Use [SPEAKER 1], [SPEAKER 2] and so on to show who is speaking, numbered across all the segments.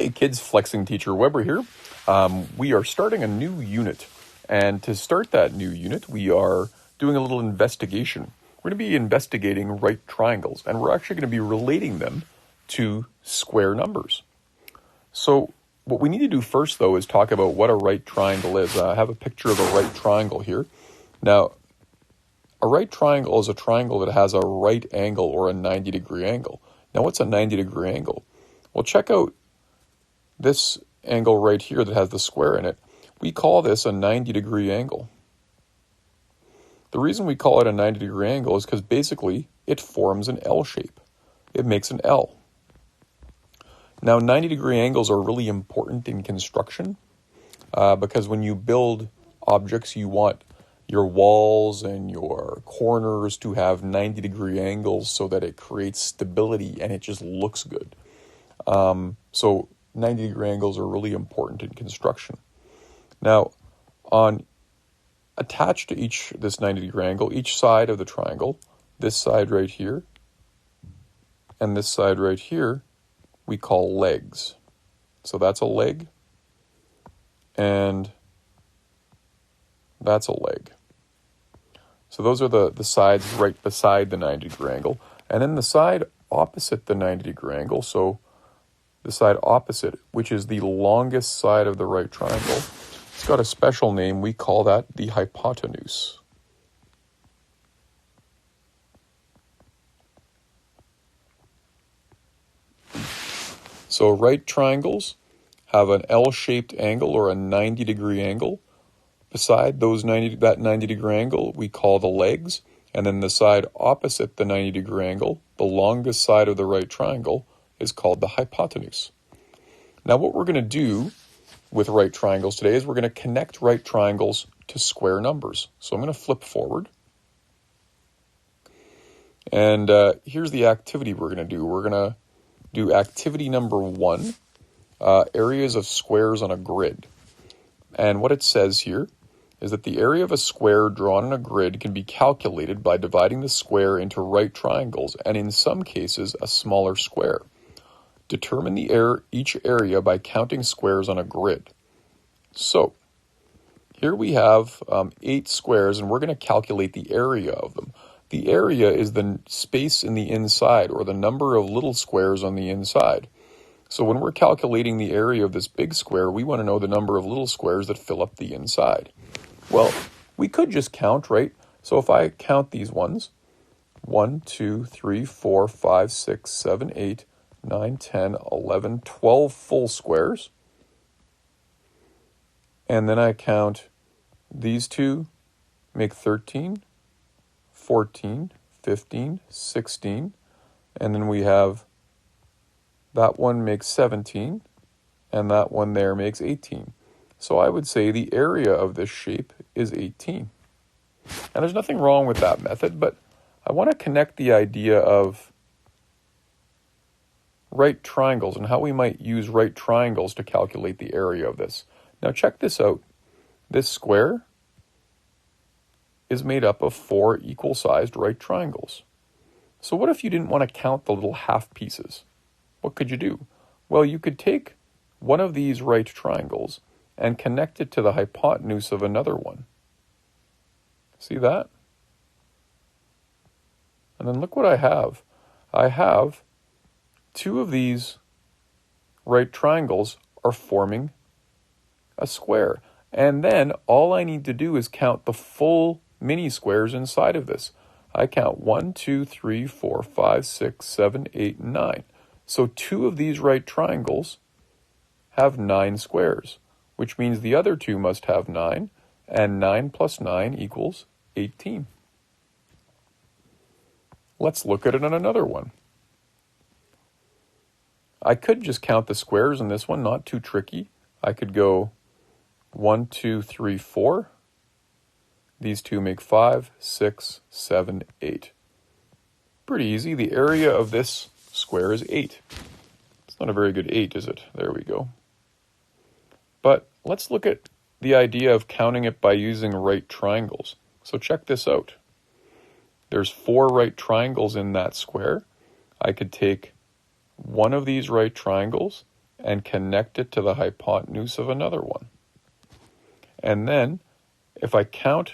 [SPEAKER 1] Hey kids, Flexing Teacher Weber here. We are starting a new unit, and to start that new unit, we are doing a little investigation. We're going to be investigating right triangles, and we're actually going to be relating them to square numbers. So what we need to do first, though, is talk about what a right triangle is. I have a picture of a right triangle here. Now, a right triangle is a triangle that has a right angle or a 90-degree angle. Now, what's a 90-degree angle? Well, check out this angle right here that has the square in it. We call this a 90-degree angle. The reason we call it a 90-degree angle is because basically it forms an L shape. It makes an L. Now, 90-degree angles are really important in construction because when you build objects, you want your walls and your corners to have 90-degree angles so that it creates stability and it just looks good. So 90-degree angles are really important in construction. Now, attached to this 90-degree angle, each side of the triangle, this side right here and this side right here, we call legs. So that's a leg, and that's a leg. So those are the sides right beside the 90-degree angle. And then the side opposite the 90-degree angle, so the side opposite, which is the longest side of the right triangle, it's got a special name. We call that the hypotenuse. So right triangles have an L-shaped angle or a 90-degree angle. Beside that 90-degree angle, we call the legs. And then the side opposite the 90-degree angle, the longest side of the right triangle, is called the hypotenuse. Now what we're going to do with right triangles today is we're going to connect right triangles to square numbers. So I'm going to flip forward. And here's the activity we're going to do. We're going to do activity number 1, areas of squares on a grid. And what it says here is that the area of a square drawn on a grid can be calculated by dividing the square into right triangles and in some cases a smaller square. Determine each area by counting squares on a grid. So here we have 8 squares, and we're going to calculate the area of them. The area is the space in the inside, or the number of little squares on the inside. So when we're calculating the area of this big square, we want to know the number of little squares that fill up the inside. Well, we could just count, right? So if I count these ones, 1, 2, 3, 4, 5, 6, 7, 8, 9, 10, 11, 12 full squares. And then I count these two, make 13, 14, 15, 16. And then we have that one makes 17, and that one there makes 18. So I would say the area of this shape is 18. And there's nothing wrong with that method, but I want to connect the idea of right triangles and how we might use right triangles to calculate the area of this. Now check this out. This square is made up of 4 equal-sized right triangles. So what if you didn't want to count the little half pieces? What could you do? Well, you could take one of these right triangles and connect it to the hypotenuse of another one. See that? And then look what I have. I have 2 of these right triangles are forming a square. And then all I need to do is count the full mini squares inside of this. I count 1, 2, 3, 4, 5, 6, 7, 8, 9. So 2 of these right triangles have 9 squares, which means the other 2 must have 9, and 9 plus 9 equals 18. Let's look at it on another one. I could just count the squares in this one, not too tricky. I could go 1, 2, 3, 4. These 2 make 5, 6, 7, 8. Pretty easy. The area of this square is 8. It's not a very good 8, is it? There we go. But let's look at the idea of counting it by using right triangles. So check this out. There's 4 right triangles in that square. I could take one of these right triangles and connect it to the hypotenuse of another one. And then, if I count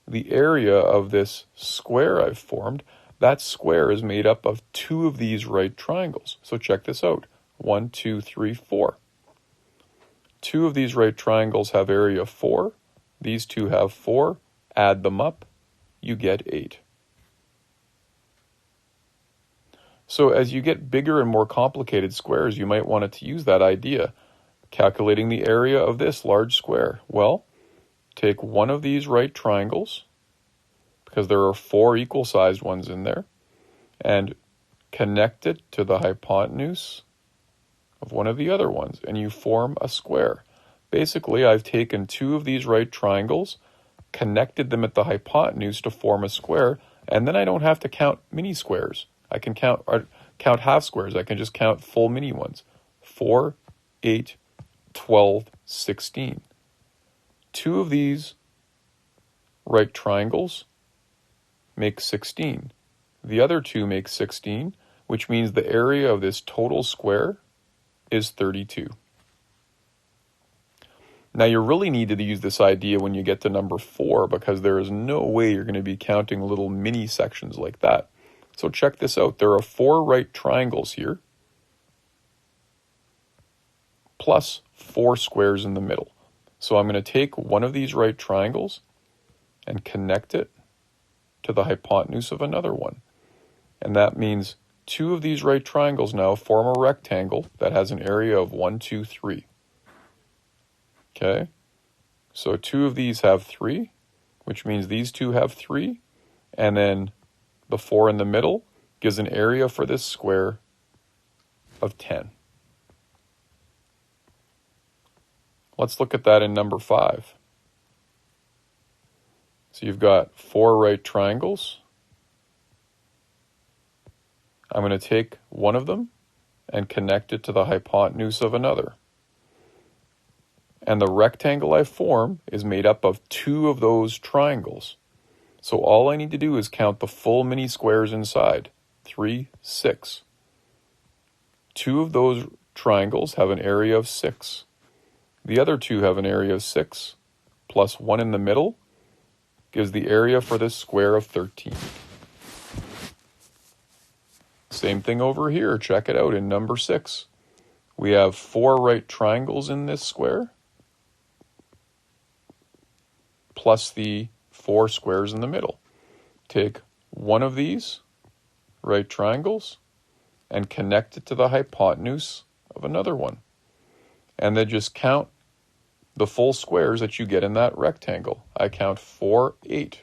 [SPEAKER 1] the area of this square I've formed, that square is made up of two of these right triangles. So check this out. 1, 2, 3, 4. Two of these right triangles have area 4. These two have 4. Add them up, you get 8. So as you get bigger and more complicated squares, you might want to use that idea. Calculating the area of this large square. Well, take one of these right triangles, because there are 4 equal-sized ones in there, and connect it to the hypotenuse of one of the other ones, and you form a square. Basically, I've taken 2 of these right triangles, connected them at the hypotenuse to form a square, and then I don't have to count mini squares. I can count half squares. I can just count full mini ones. 4, 8, 12, 16. 2 of these right triangles make 16. The other 2 make 16, which means the area of this total square is 32. Now you really need to use this idea when you get to number 4, because there is no way you're going to be counting little mini sections like that. So check this out. There are 4 right triangles here, plus 4 squares in the middle. So I'm going to take one of these right triangles and connect it to the hypotenuse of another one. And that means 2 of these right triangles now form a rectangle that has an area of 1, 2, 3. Okay? So 2 of these have 3, which means these 2 have 3, and then the 4 in the middle gives an area for this square of 10. Let's look at that in number 5. So you've got 4 right triangles. I'm going to take one of them and connect it to the hypotenuse of another. And the rectangle I form is made up of 2 of those triangles. So all I need to do is count the full mini squares inside. 3, 6. 2 of those triangles have an area of 6. The other 2 have an area of 6, plus 1 in the middle gives the area for this square of 13. Same thing over here. Check it out in number 6. We have 4 right triangles in this square, plus the 4 squares in the middle. Take one of these right triangles and connect it to the hypotenuse of another one. And then just count the full squares that you get in that rectangle. I count 4, 8.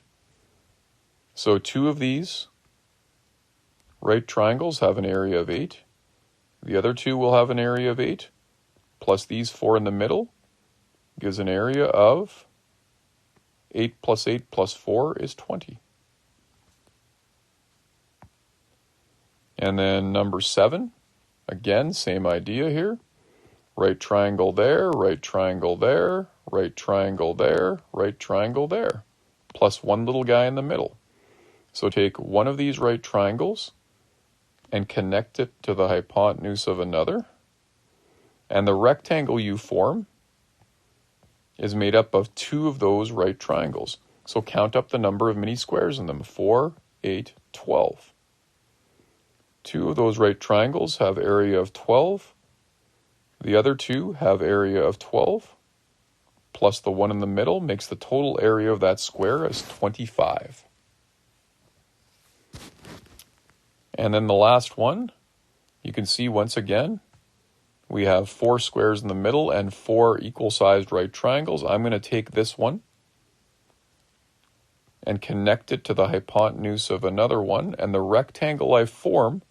[SPEAKER 1] So 2 of these right triangles have an area of 8. The other 2 will have an area of 8, plus these 4 in the middle gives an area of 8 plus 8 plus 4 is 20. And then number 7, again, same idea here. Right triangle there, right triangle there, right triangle there, right triangle there, plus one little guy in the middle. So take one of these right triangles and connect it to the hypotenuse of another. And the rectangle you form is made up of 2 of those right triangles. So count up the number of mini squares in them. 4, 8, 12. 2 of those right triangles have area of 12. The other 2 have area of 12, plus the one in the middle makes the total area of that square as 25. And then the last one, you can see once again, we have 4 squares in the middle and 4 equal-sized right triangles. I'm going to take this one and connect it to the hypotenuse of another one, and the rectangle I form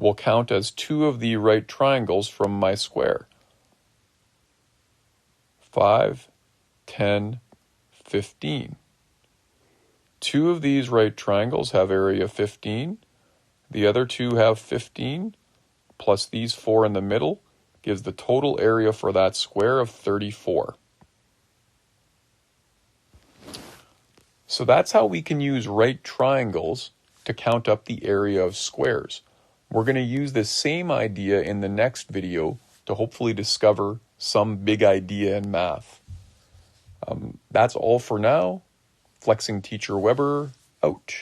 [SPEAKER 1] will count as 2 of the right triangles from my square. 5, 10, 15. 2 of these right triangles have area 15. The other 2 have 15, plus these 4 in the middle gives the total area for that square of 34. So that's how we can use right triangles to count up the area of squares. We're going to use this same idea in the next video to hopefully discover some big idea in math. That's all for now. Flexing Teacher Weber, out.